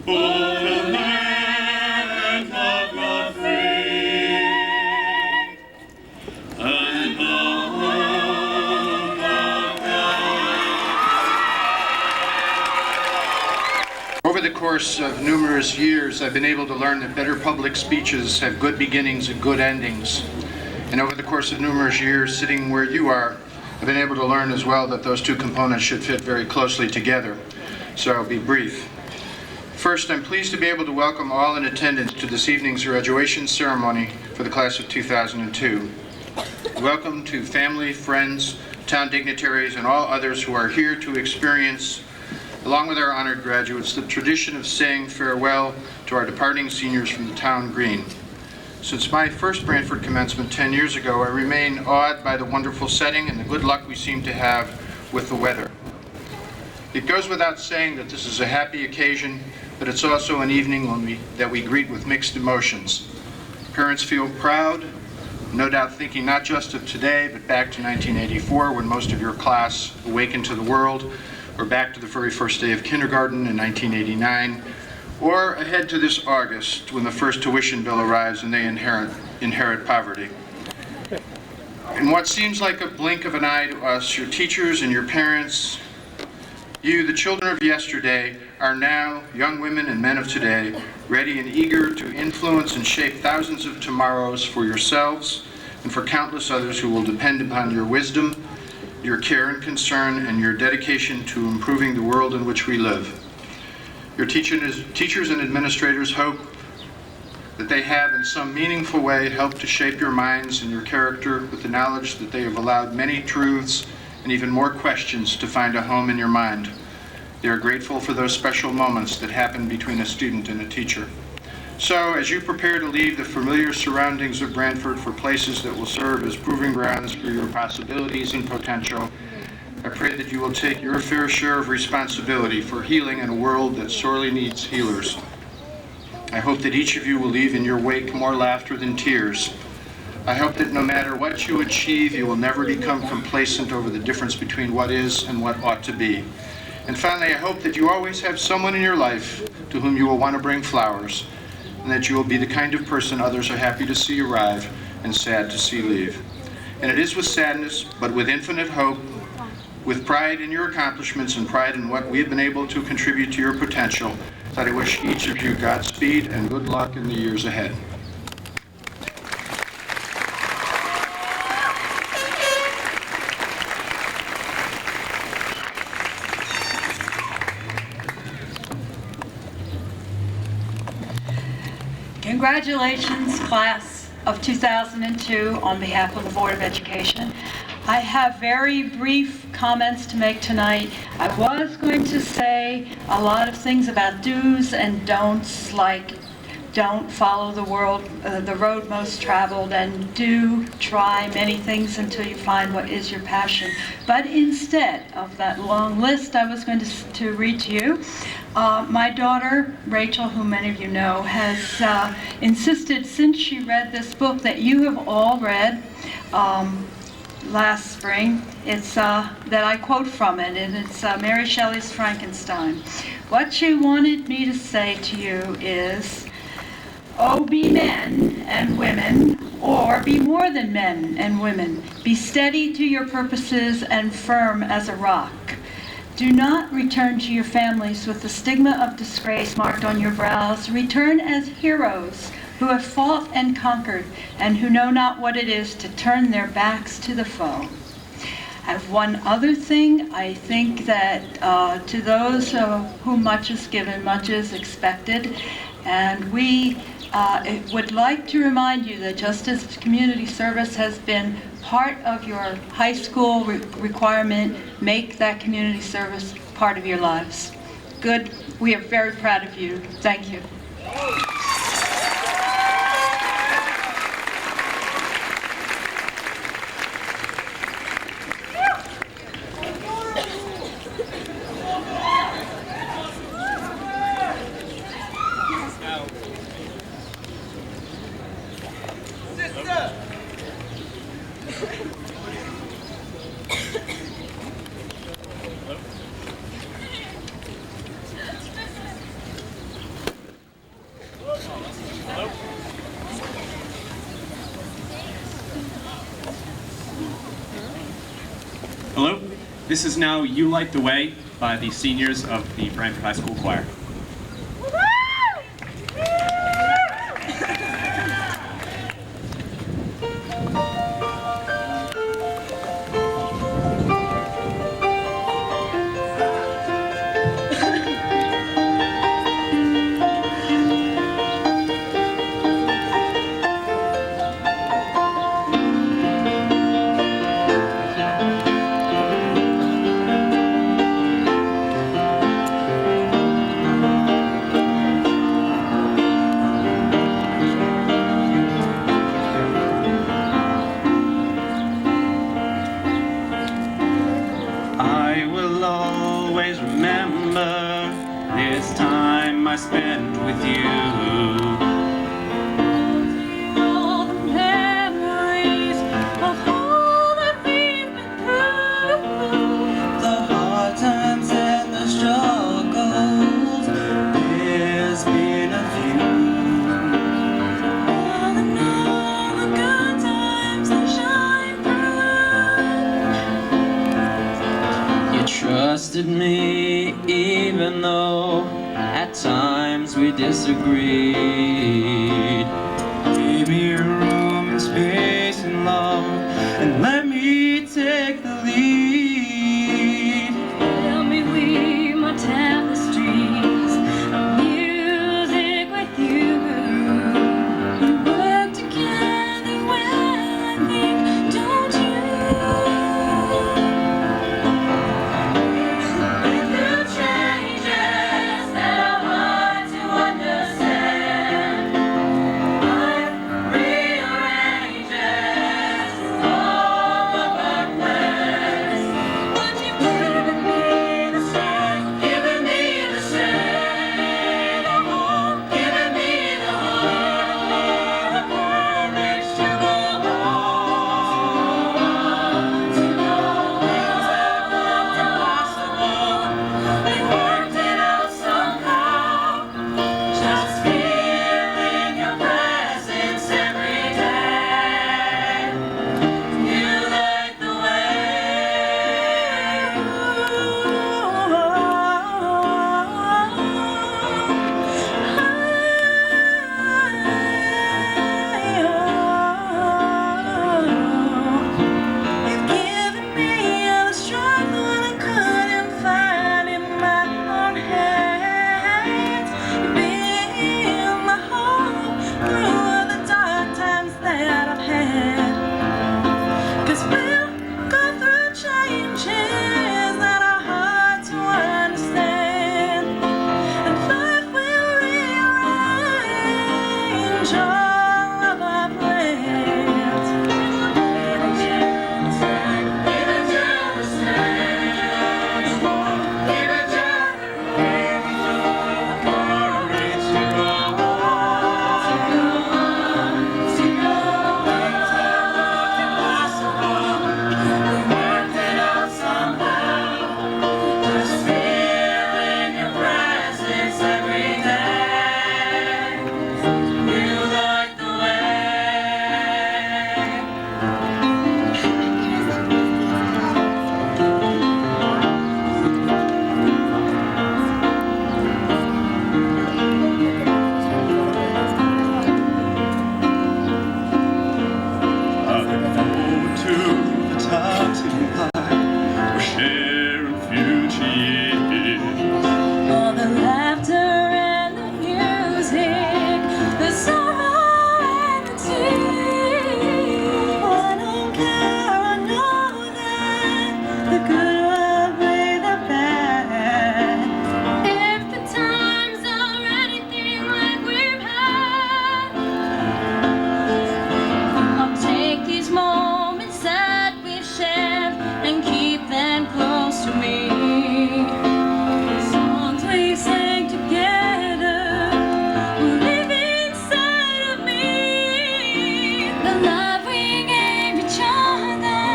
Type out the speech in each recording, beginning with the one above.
the land of the free, and the home of God. Over the course of numerous years, I've been able to learn that better public speeches have good beginnings and good endings. And over the course of numerous years, sitting where you are, I've been able to learn as well that those two components should fit very closely together. So I'll be brief. First, I'm pleased to be able to welcome all in attendance to this evening's graduation ceremony for the class of 2002. Welcome to family, friends, town dignitaries, and all others who are here to experience, along with our honored graduates, the tradition of saying farewell to our departing seniors from the town green. Since my first Brantford commencement 10 years ago, I remain awed by the wonderful setting and the good luck we seem to have with the weather. It goes without saying that this is a happy occasion, but it's also an evening that we greet with mixed emotions. Parents feel proud, no doubt thinking not just of today, but back to 1984 when most of your class awakened to the world, or back to the very first day of kindergarten in 1989, or ahead to this August when the first tuition bill arrives and they inherit poverty. In what seems like a blink of an eye to us, your teachers and your parents, you, the children of yesterday, are now young women and men of today, ready and eager to influence and shape thousands of tomorrows for yourselves and for countless others who will depend upon your wisdom, your care and concern, and your dedication to improving the world in which we live. Your teachers and administrators hope that they have in some meaningful way helped to shape your minds and your character with the knowledge that they have allowed many truths and even more questions to find a home in your mind. They are grateful for those special moments that happen between a student and a teacher. So, as you prepare to leave the familiar surroundings of Brantford for places that will serve as proving grounds for your possibilities and potential, I pray that you will take your fair share of responsibility for healing in a world that sorely needs healers. I hope that each of you will leave in your wake more laughter than tears. I hope that no matter what you achieve, you will never become complacent over the difference between what is and what ought to be. And finally, I hope that you always have someone in your life to whom you will want to bring flowers, and that you will be the kind of person others are happy to see arrive and sad to see leave. And it is with sadness, but with infinite hope, with pride in your accomplishments and pride in what we have been able to contribute to your potential, that I wish each of you Godspeed and good luck in the years ahead. Congratulations, class of 2002, on behalf of the Board of Education. I have very brief comments to make tonight. I was going to say a lot of things about do's and don'ts, like don't follow the road most traveled, and do try many things until you find what is your passion. But instead of that long list I was going to read to you, my daughter, Rachel, who many of you know, has insisted since she read this book that you have all read last spring. It's that I quote from it, and it's Mary Shelley's Frankenstein. What she wanted me to say to you is, oh, be men and women, or be more than men and women. Be steady to your purposes and firm as a rock. Do not return to your families with the stigma of disgrace marked on your brows. Return as heroes who have fought and conquered, and who know not what it is to turn their backs to the foe. I have one other thing. I think that to those whom much is given, much is expected, and we would like to remind you that just as community service has been part of your high school requirement, make that community service part of your lives. Good. We are very proud of you. Thank you. This is now You Light the Way by the seniors of the Brantford High School Choir. I will always remember this time I spent with you. All the memories of all that we've been through. The hard times and the struggles, there's been a few. All the good times that shine through. You trusted me even though at times we disagreed. Gave me room and space and love, and let me take the lead. Tell me we my tapestries of music with you. We work together well, I think, don't you? Through changes that are hard to understand, life rearranges all of our plans. But you've given me the strength, given me the strength, the hope, given me the heart, the courage to go on, to know things that looked impossible. We worked it out somehow, just feeling your presence every day. You light the way. You've given me the strength when I couldn't find in my own hands. You've been my hope through the dark times that I've had. 'Cause we'll go through changes that are hard to understand, and life will rearrange all of our plans. All the laughter and the music, the sorrow and the tears. I don't care, I know that the good outweigh the bad. If the times are anything like we've had, I'll take these moments that we've shared and keep them close to me. Songs we sang together will live inside of me. The love we gave each other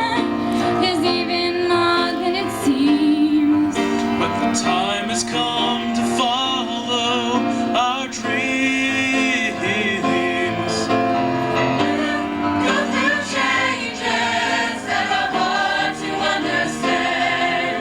is even more than it seems. But the time has come to follow our dreams. Go through changes that are hard to understand.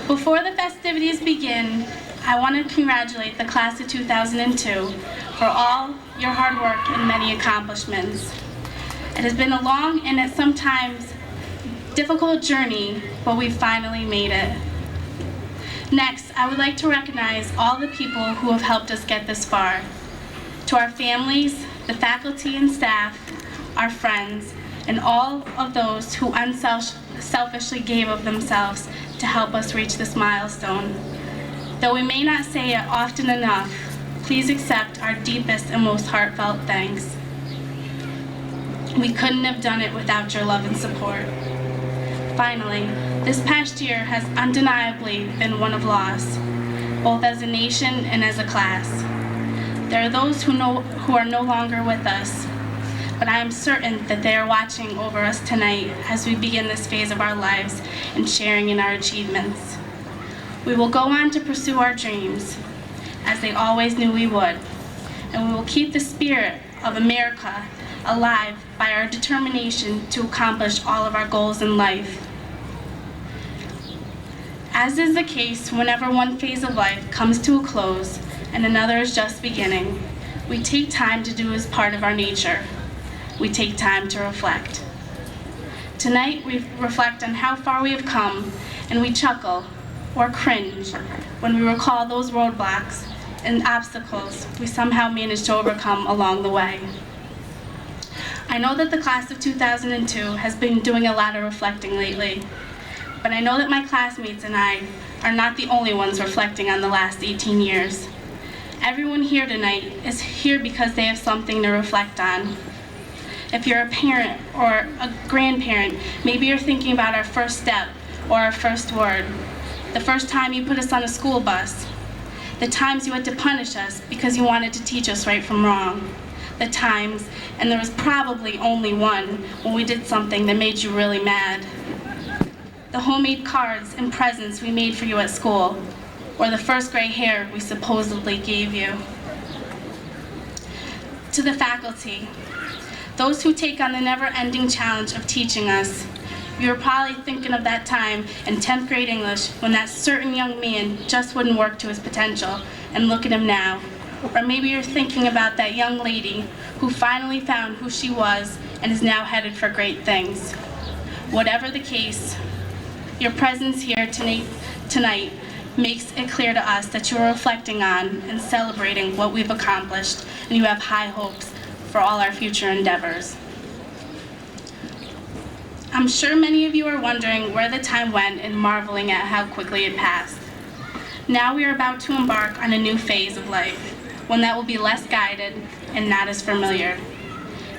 Before the festivities begin, I want to congratulate the class of 2002 for all your hard work and many accomplishments. It has been a long and at sometimes difficult journey, but we finally made it. Next, I would like to recognize all the people who have helped us get this far. To our families, the faculty and staff, our friends, and all of those who unselfishly gave of themselves to help us reach this milestone. Though we may not say it often enough, please accept our deepest and most heartfelt thanks. We couldn't have done it without your love and support. Finally, this past year has undeniably been one of loss, both as a nation and as a class. There are those who are no longer with us, but I am certain that they are watching over us tonight as we begin this phase of our lives and sharing in our achievements. We will go on to pursue our dreams, as they always knew we would, and we will keep the spirit of America alive by our determination to accomplish all of our goals in life. As is the case whenever one phase of life comes to a close and another is just beginning, we take time to do as part of our nature. We take time to reflect. Tonight we reflect on how far we have come, and we chuckle or cringe when we recall those roadblocks and obstacles we somehow managed to overcome along the way. I know that the class of 2002 has been doing a lot of reflecting lately, but I know that my classmates and I are not the only ones reflecting on the last 18 years. Everyone here tonight is here because they have something to reflect on. If you're a parent or a grandparent, maybe you're thinking about our first step or our first word, the first time you put us on a school bus, the times you had to punish us because you wanted to teach us right from wrong, the times, and there was probably only one, when we did something that made you really mad. The homemade cards and presents we made for you at school, or the first gray hair we supposedly gave you. To the faculty, those who take on the never-ending challenge of teaching us, you're probably thinking of that time in 10th grade English when that certain young man just wouldn't work to his potential, and look at him now. Or maybe you're thinking about that young lady who finally found who she was and is now headed for great things. Whatever the case, your presence here tonight makes it clear to us that you are reflecting on and celebrating what we've accomplished, and you have high hopes for all our future endeavors. I'm sure many of you are wondering where the time went and marveling at how quickly it passed. Now we are about to embark on a new phase of life, one that will be less guided and not as familiar.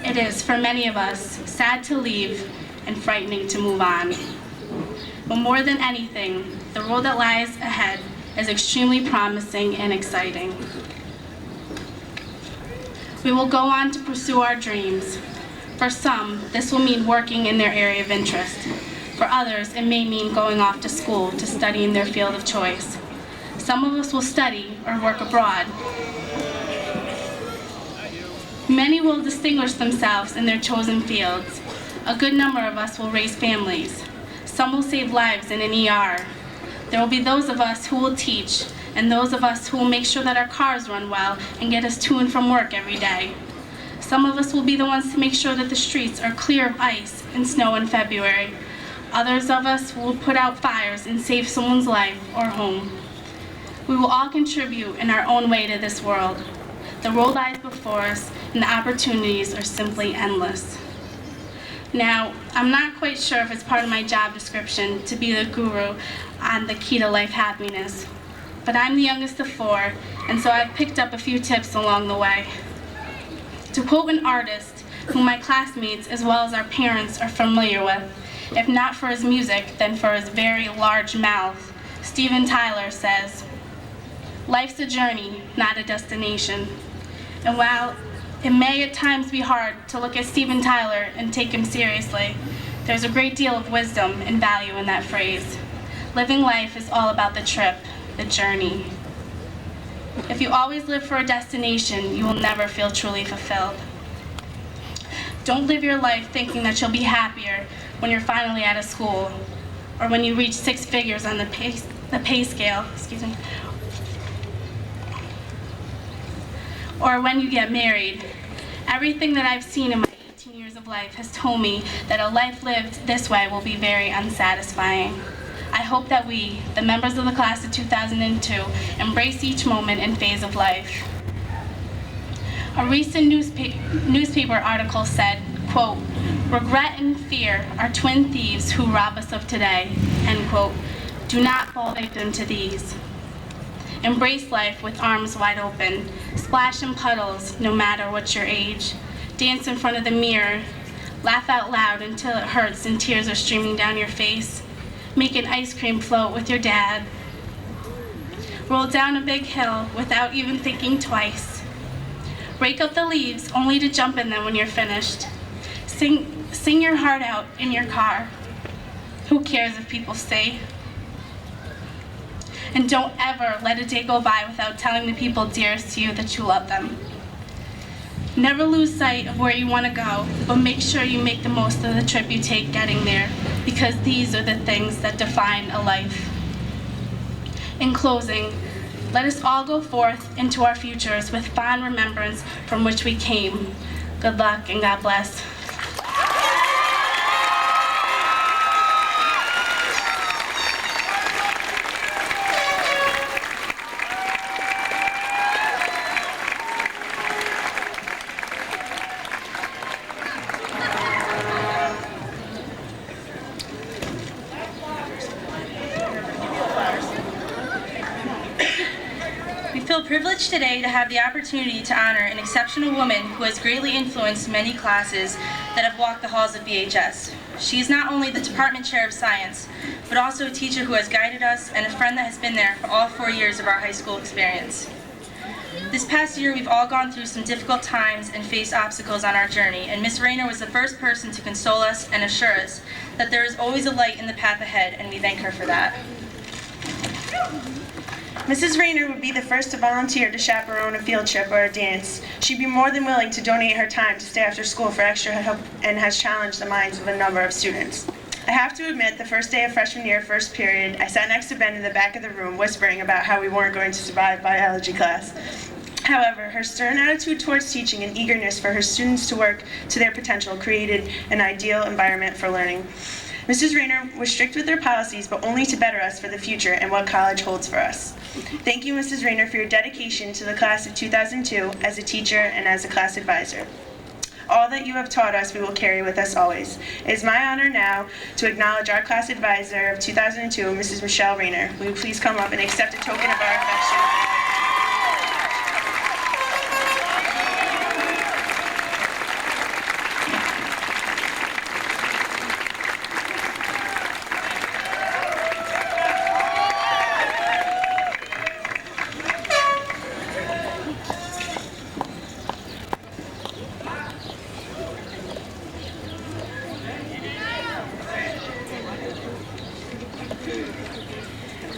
It is, for many of us, sad to leave and frightening to move on. But more than anything, the road that lies ahead is extremely promising and exciting. We will go on to pursue our dreams. For some, this will mean working in their area of interest. For others, it may mean going off to school to study in their field of choice. Some of us will study or work abroad. Many will distinguish themselves in their chosen fields. A good number of us will raise families. Some will save lives in an ER. There will be those of us who will teach, and those of us who will make sure that our cars run well and get us to and from work every day. Some of us will be the ones to make sure that the streets are clear of ice and snow in February. Others of us will put out fires and save someone's life or home. We will all contribute in our own way to this world. The road lies before us, and the opportunities are simply endless. Now, I'm not quite sure if it's part of my job description to be the guru on the key to life happiness, but I'm the youngest of 4, and so I've picked up a few tips along the way. To quote an artist whom my classmates as well as our parents are familiar with, if not for his music, then for his very large mouth, Steven Tyler says, "Life's a journey, not a destination." And while it may at times be hard to look at Steven Tyler and take him seriously, there's a great deal of wisdom and value in that phrase. Living life is all about the trip, the journey. If you always live for a destination, you will never feel truly fulfilled. Don't live your life thinking that you'll be happier when you're finally out of school, or when you reach 6 figures on the the pay scale, or when you get married. Everything that I've seen in my 18 years of life has told me that a life lived this way will be very unsatisfying. I hope that we, the members of the class of 2002, embrace each moment and phase of life. A recent newspaper article said, quote, "Regret and fear are twin thieves who rob us of today," end quote. Do not fall victim to these. Embrace life with arms wide open. Splash in puddles, no matter what your age. Dance in front of the mirror. Laugh out loud until it hurts and tears are streaming down your face. Make an ice cream float with your dad. Roll down a big hill without even thinking twice. Rake up the leaves only to jump in them when you're finished. Sing your heart out in your car. Who cares if people say? And don't ever let a day go by without telling the people dearest to you that you love them. Never lose sight of where you want to go, but make sure you make the most of the trip you take getting there, because these are the things that define a life. In closing, let us all go forth into our futures with fond remembrance from which we came. Good luck and God bless. We feel privileged today to have the opportunity to honor an exceptional woman who has greatly influenced many classes that have walked the halls of BHS. She is not only the department chair of science, but also a teacher who has guided us and a friend that has been there for all 4 years of our high school experience. This past year, we've all gone through some difficult times and faced obstacles on our journey, and Ms. Rayner was the first person to console us and assure us that there is always a light in the path ahead, and we thank her for that. Mrs. Rayner would be the first to volunteer to chaperone a field trip or a dance. She'd be more than willing to donate her time to stay after school for extra help and has challenged the minds of a number of students. I have to admit, the first day of freshman year, first period, I sat next to Ben in the back of the room whispering about how we weren't going to survive biology class. However, her stern attitude towards teaching and eagerness for her students to work to their potential created an ideal environment for learning. Mrs. Rayner was strict with her policies, but only to better us for the future and what college holds for us. Thank you, Mrs. Rayner, for your dedication to the class of 2002 as a teacher and as a class advisor. All that you have taught us, we will carry with us always. It is my honor now to acknowledge our class advisor of 2002, Mrs. Michelle Rayner. Will you please come up and accept a token of our affection?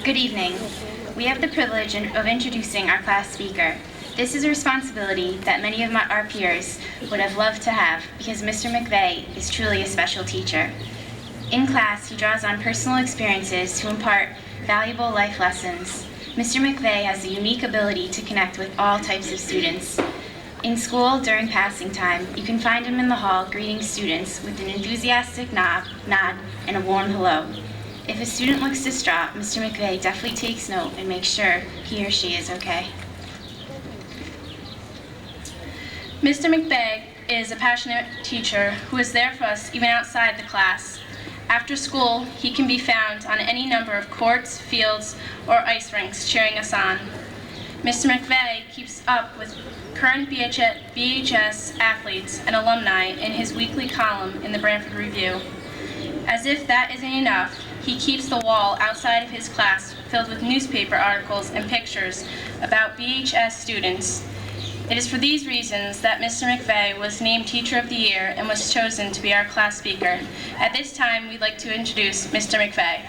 Good evening. We have the privilege of introducing our class speaker. This is a responsibility that many of our peers would have loved to have because Mr. McVeigh is truly a special teacher. In class, he draws on personal experiences to impart valuable life lessons. Mr. McVeigh has a unique ability to connect with all types of students. In school, during passing time, you can find him in the hall greeting students with an enthusiastic nod and a warm hello. If a student looks distraught, Mr. McVeigh definitely takes note and makes sure he or she is okay. Mr. McVeigh is a passionate teacher who is there for us even outside the class. After school, he can be found on any number of courts, fields, or ice rinks cheering us on. Mr. McVeigh keeps up with current BHS athletes and alumni in his weekly column in the Brantford Review. As if that isn't enough, he keeps the wall outside of his class filled with newspaper articles and pictures about BHS students. It is for these reasons that Mr. McVeigh was named Teacher of the Year and was chosen to be our class speaker. At this time, we'd like to introduce Mr. McVeigh.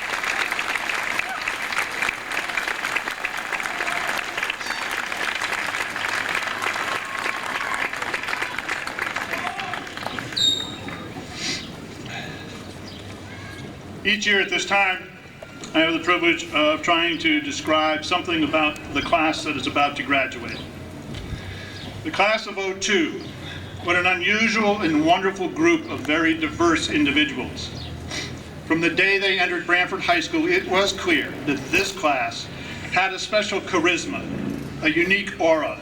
you. Each year at this time, I have the privilege of trying to describe something about the class that is about to graduate. The class of '02, what an unusual and wonderful group of very diverse individuals. From the day they entered Branford High School, it was clear that this class had a special charisma, a unique aura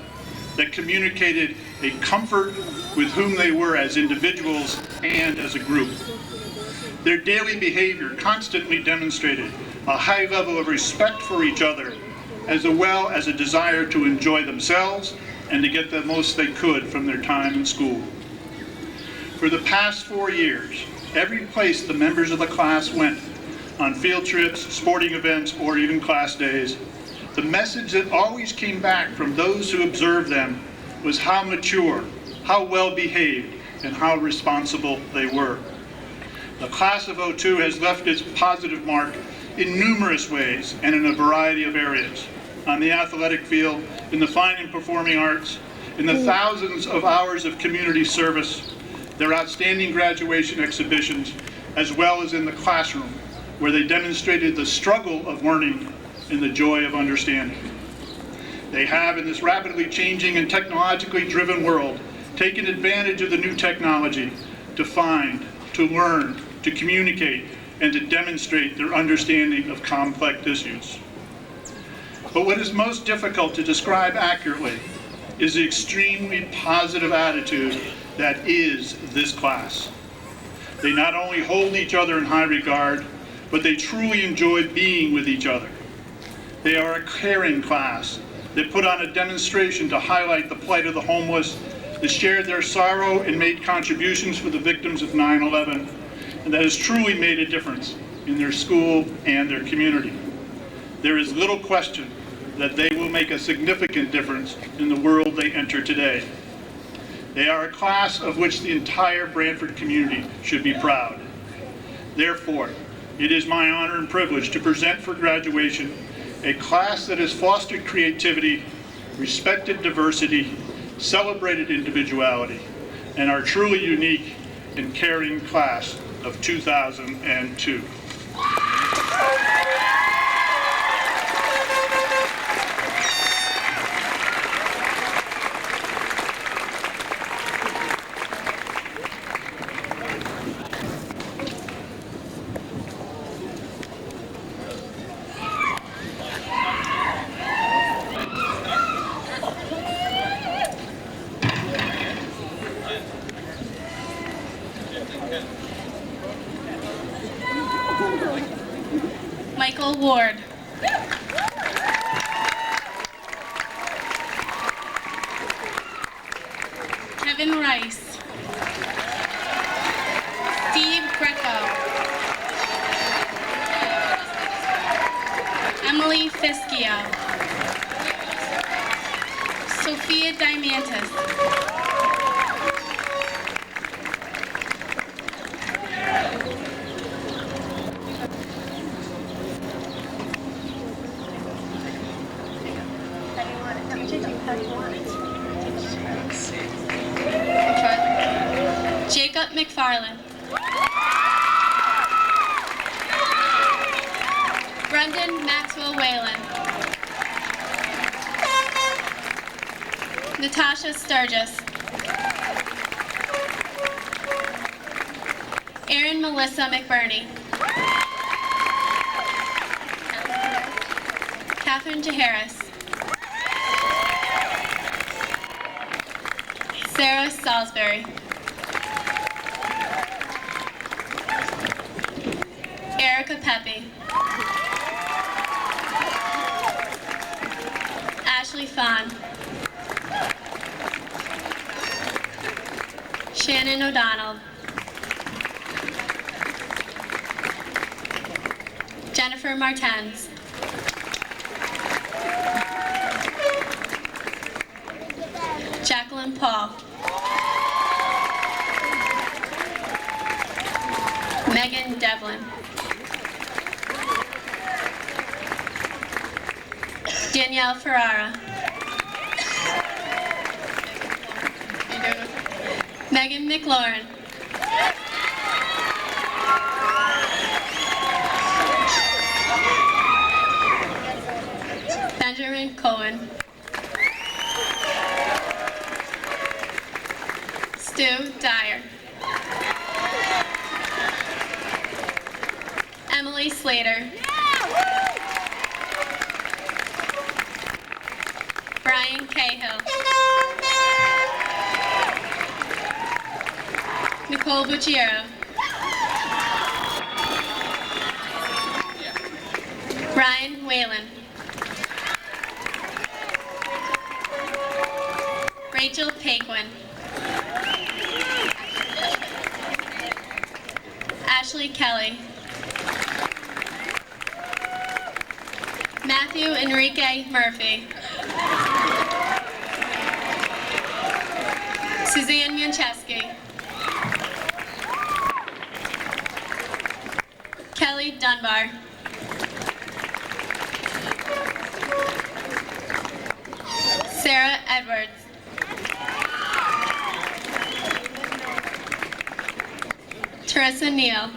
that communicated a comfort with whom they were as individuals and as a group. Their daily behavior constantly demonstrated a high level of respect for each other, as well as a desire to enjoy themselves and to get the most they could from their time in school. For the past 4 years, every place the members of the class went, on field trips, sporting events, or even class days, the message that always came back from those who observed them was how mature, how well behaved, and how responsible they were. The class of '02 has left its positive mark in numerous ways and in a variety of areas. On the athletic field, in the fine and performing arts, in the thousands of hours of community service, their outstanding graduation exhibitions, as well as in the classroom, where they demonstrated the struggle of learning and the joy of understanding. They have, in this rapidly changing and technologically driven world, taken advantage of the new technology to find, to learn, to communicate, and to demonstrate their understanding of complex issues. But what is most difficult to describe accurately is the extremely positive attitude that is this class. They not only hold each other in high regard, but they truly enjoy being with each other. They are a caring class that put on a demonstration to highlight the plight of the homeless, that shared their sorrow and made contributions for the victims of 9/11, and that has truly made a difference in their school and their community. There is little question that they will make a significant difference in the world they enter today. They are a class of which the entire Branford community should be proud. Therefore, it is my honor and privilege to present for graduation a class that has fostered creativity, respected diversity, celebrated individuality, and our truly unique and caring class of 2002. Michael Ward. Kevin Rice. Steve Greco. Emily Fischio. Sophia Diamantis. Jacob McFarland. Brendan Maxwell Whalen. Natasha Sturgis. Erin Melissa McBurney. Catherine Jaharis. Sarah Salisbury. Erica Pepe. Ashley Fawn. Shannon O'Donnell. Jennifer Martens. Jacqueline Paul. Megan Devlin. Danielle Ferrara. Megan McLaurin. Cohen. Stu Dyer. Emily Slater. Brian Cahill. Nicole Bucciero. Brian Whalen. Rachel Paquin. Ashley Kelly. Matthew Enrique Murphy. Suzanne Mancheski. Kelly Dunbar. Sarah Edwards. Teresa Neal.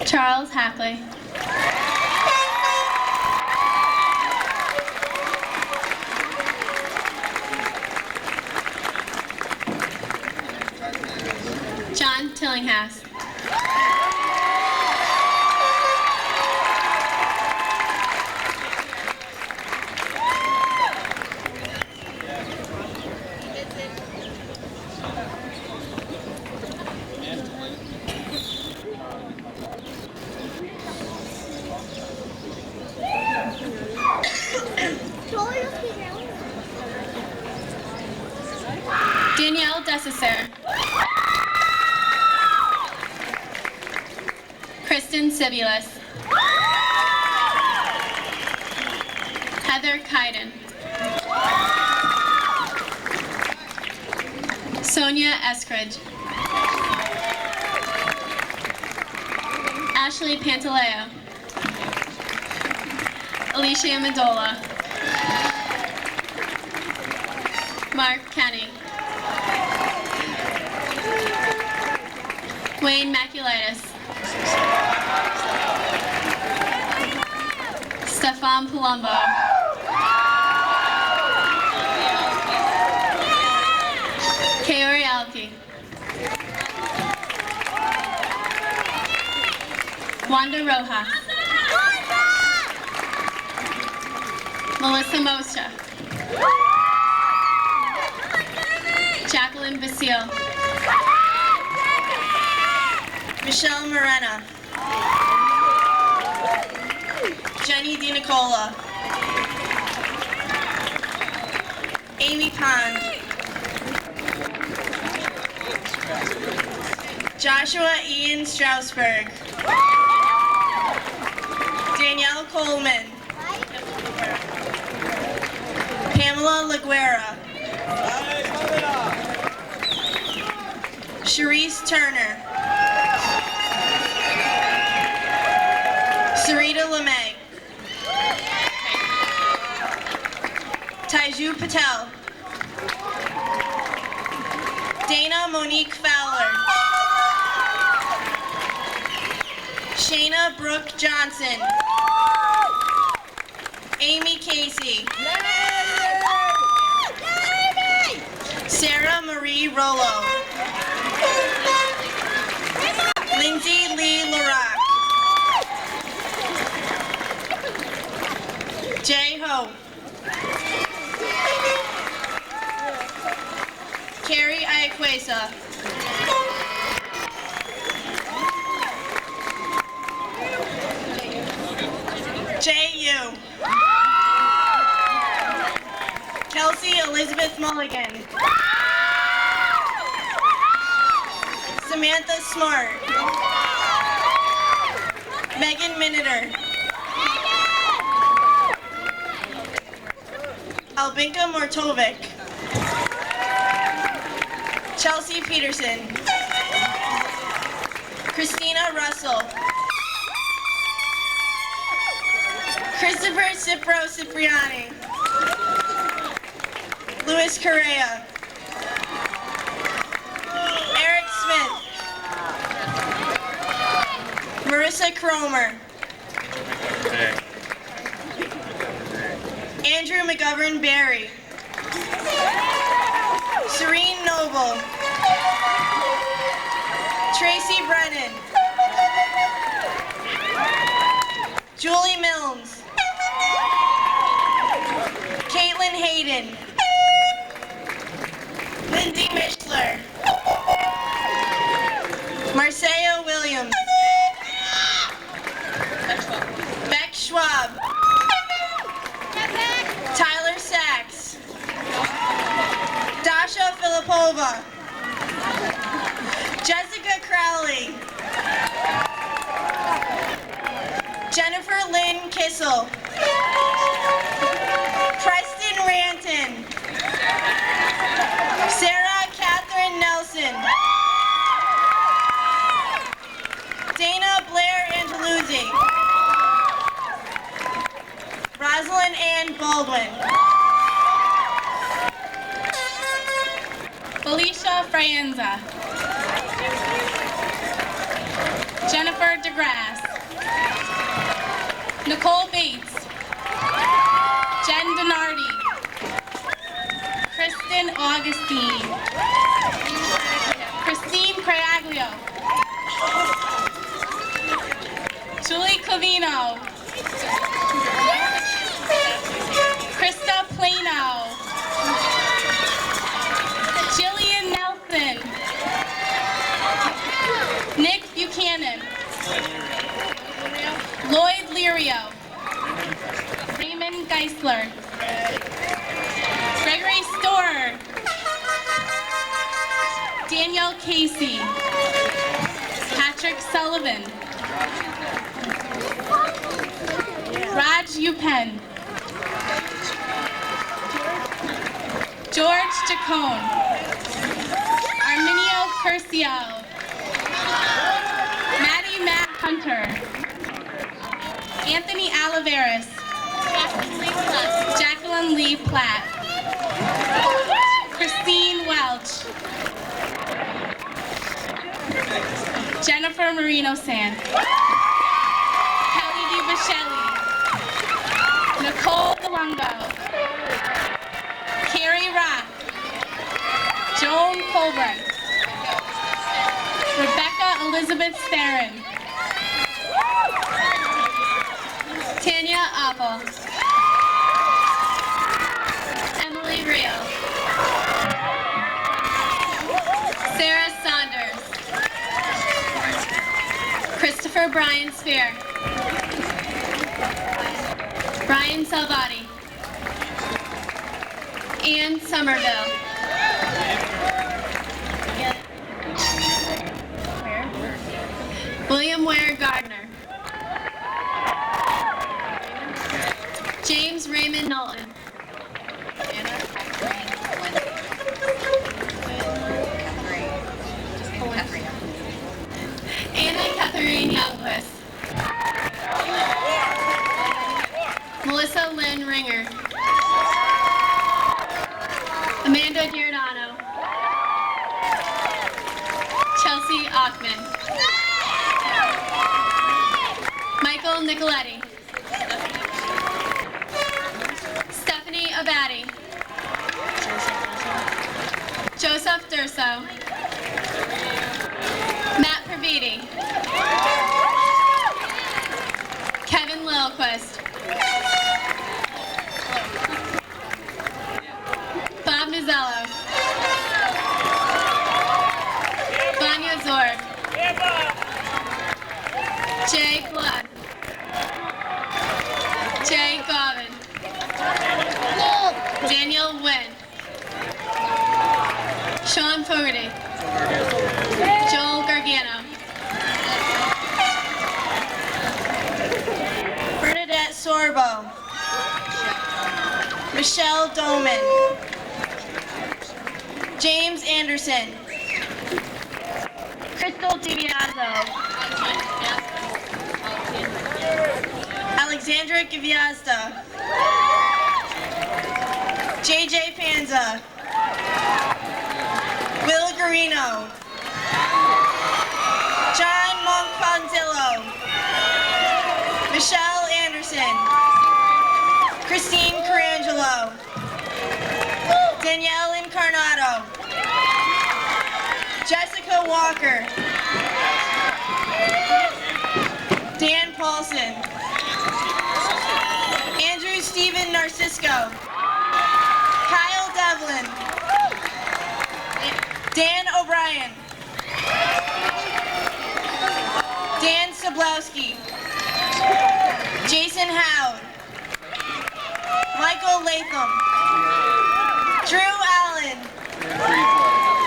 Charles Hackley. John Tillinghast. Danielle Dessaser. Kristen Sibulis. Heather Kyden. Sonia Eskridge. Ashley Pantaleo. Alicia Mendola. Mark Kenny. Wayne Maculitis. Stefan Palumbo. Kaori Alki. Wanda Rojas. Melissa Mosha. Jacqueline Basile. Michelle Morena. Jenny DiNicola. Amy Pond. Joshua Ian Strausberg. Danielle Coleman. Pamela LaGuerra. Sharice Turner. Sarita LeMay. Taiju Patel. Dana Monique Fowler. Shayna Brooke Johnson. Amy Casey. Sarah Marie Rollo. Lindsay Lee Larock. Jay Ho. Carrie Iaquesa. Jay Yu. Kelsey Elizabeth Mulligan. Samantha Smart. Megan Miniter. Albinka Mortovic. Chelsea Peterson. Christina Russell. Christopher Cipro Cipriani. Luis Correa. Eric Smith. Marissa Cromer. Andrew McGovern Barry. Serene Noble. Tracy Brennan. Julie Milnes. Caitlin Hayden. Lindsay Mishler. Marcea Williams. Beck Schwab. Tyler Sachs. Dasha Filipova. Jessica Crowley. Jennifer Lynn Kissel. Preston Ranton. Sarah Catherine Nelson. Dana Blair Angeluzzi. Rosalind Ann Baldwin. Felicia Fraenza. Jennifer DeGrasse. Nicole Bates. Jen Donardi. Kristen Augustine. Christine Craglio. Julie Clavino. Krista Plano. Jillian Nelson. Nick Buchanan. Lloyd Lirio. Raymond Geisler. Gregory Storer. Danielle Casey. Patrick Sullivan. Raj Upen. George Jacone. Arminio Curcio. Maddie Matt Hunter. Anthony Oliveris. Jacqueline Lee Platt. Christine Welch. Jennifer Marino Sand. Kelly DiBascelli. Nicole DeLongo. Carrie Rock. Joan Colburn. Rebecca Elizabeth Theron. Tanya Apple. Emily Rio. Sarah Saunders. Christopher Brian Spear. Brian Salvati. Ann Somerville. William Ware Gardner. James Raymond Knowlton. Anna Catherine Youngquist. Melissa Lynn Ringer. Amanda Giordano. Chelsea Ackman. Michael Nicoletti. Stephanie Abadi. Joseph Durso. Matt Praviti. Kevin Lilquist. Bob Nuzzello. Vanya Zorg. Jay Flood. Jay Govin. Daniel Wynn. Sean Fogarty. Joel Gargano. Bernadette Sorbo. Michelle Doman. James Anderson. Crystal DiBiazzo. Alexander Sandra Gviazda, JJ Panza, Will Garino, John Moncontillo, Michelle Anderson, Christine Carangelo, Danielle Incarnato, Jessica Walker, Dan Paulson, Andrew Stephen Narcisco, Kyle Devlin, Dan O'Brien, Dan Soblowski, Jason Howard, Michael Latham, Drew Allen,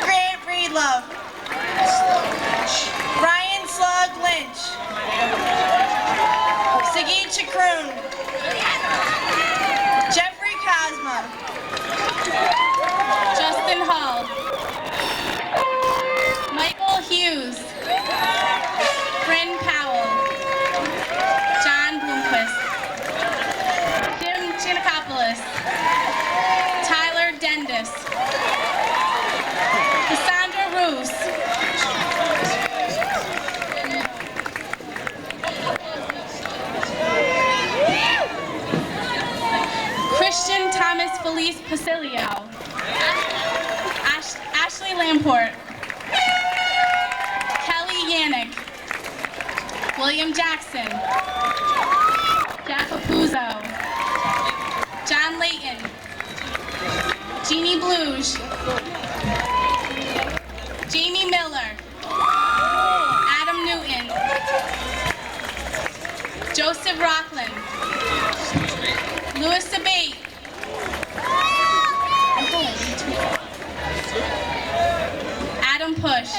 Grant Breedlove, Ryan Slug Lynch, Siggy Chakroon, Jeffrey Cosma, Justin Hall, Michael Hughes, Bryn Powell, John Bloomquist, Jim Giannakopoulos, Tyler Dendis, Cassandra Roos, Christian Thomas Felice Pasilio, Ashley Lamport, Kelly Yannick, William Jackson, Jeff Apuzzo, John Layton, Jeannie Bluge, Jamie Miller, Adam Newton, Joseph Rockland, Louis Sabate, Adam Push,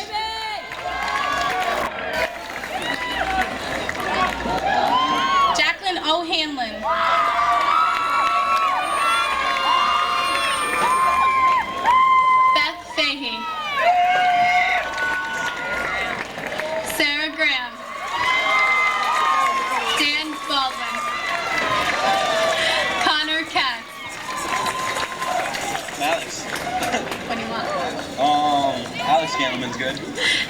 Jacqueline O'Hanlon, Beth Fahey, Sarah Graham, Dan Baldwin, Connor Katz. Alex. What do you want? Alex Gandelman's good.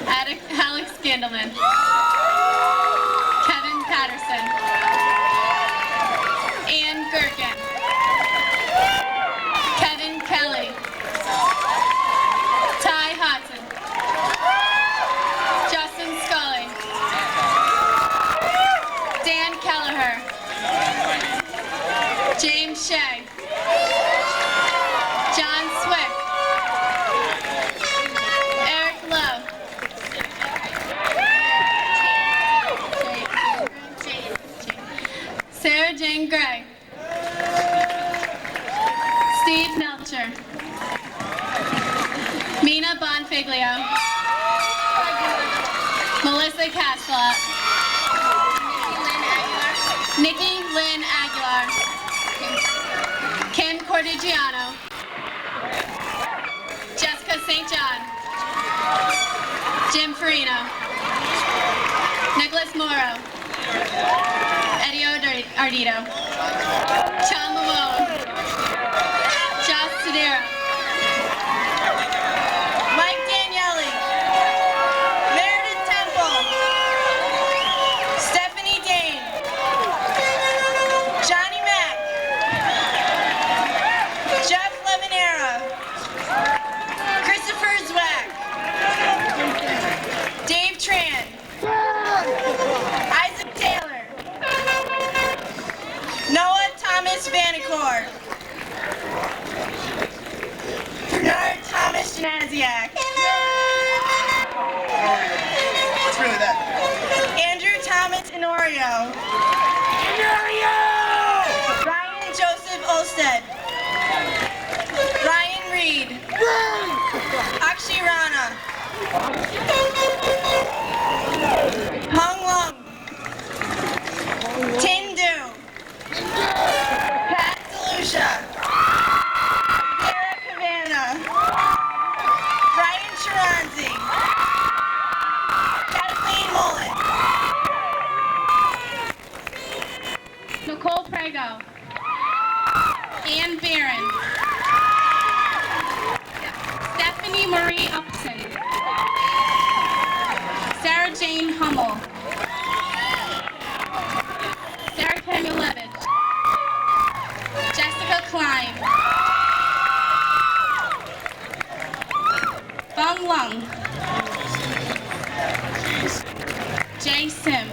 Alex Gandelman, Kevin Patterson, Ann Gherkin, Kevin Kelly, Ty Hudson, Justin Scully, Dan Kelleher, James Shea, John Swick, Eric Lowe, Sarah Jane Gray, Steve Melcher, Mina Bonfiglio, Melissa Casplat, Nikki Lynn Aguilar, Ken Cordigiano, Jessica St. John, Jim Farino, Nicholas Morrow, Eddie Ardito, John Lamone, Josh Sedera, Mike Daniele, Meredith Temple, Stephanie Dane, Johnny Mack, Jeff Lemonera, Christopher Zwack, Dave Tran, Isaac Taylor, Noah Thomas Vanacore, Bernard Thomas Janaziak, What's really that? Andrew Thomas Inorio, Ryan Joseph Olsted, Ryan Reed, Akshi Rana, Hung Lung, Tin Du, Pat DeLucia, Sarah Cavanna, Brian Sharanzi, Kathleen Mullen, Nicole Borrego. Ann Barron. Stephanie Marie Upson. Sarah Jane Hummel. Sarah Kamulevich. Jessica Klein. Bung Lung. Jay Sim.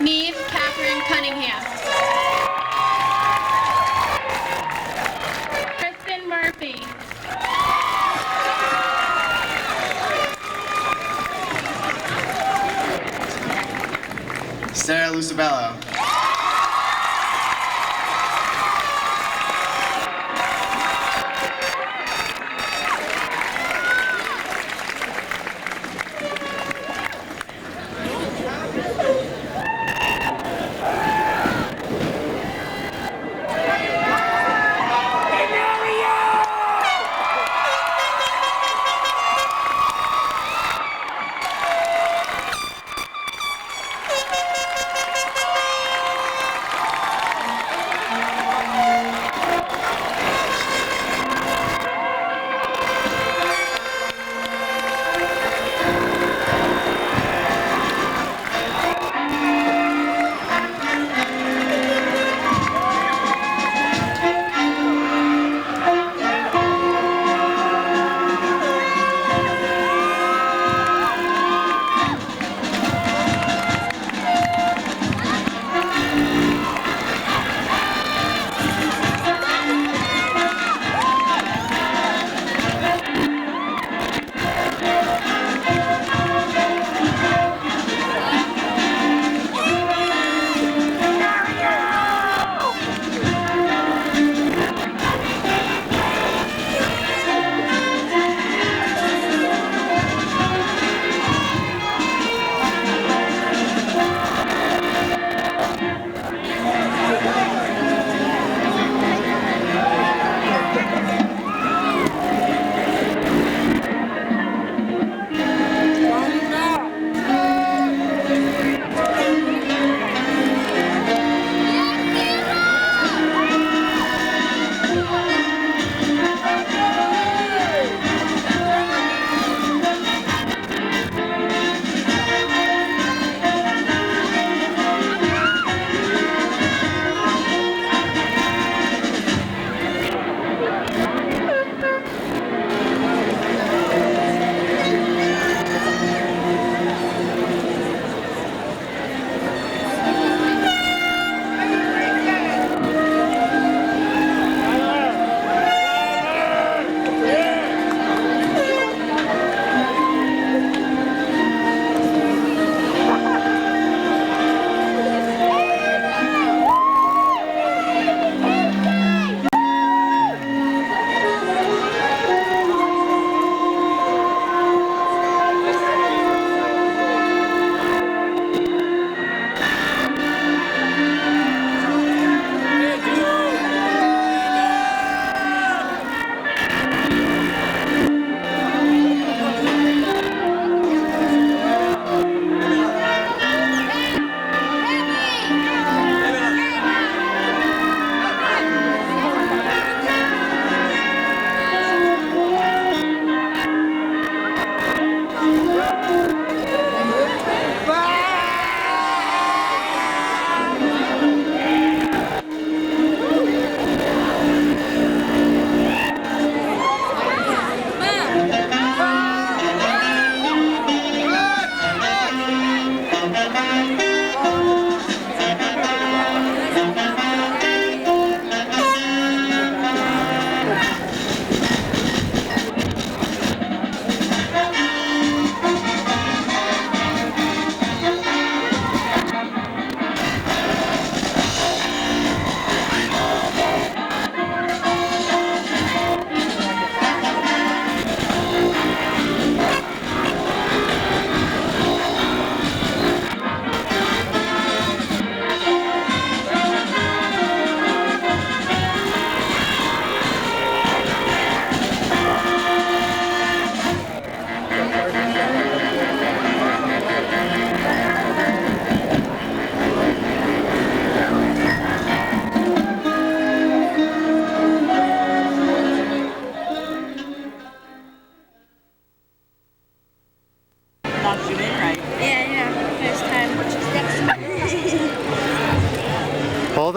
Neve Catherine Cunningham. Kristen Murphy. Sarah Lucibello.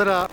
it up.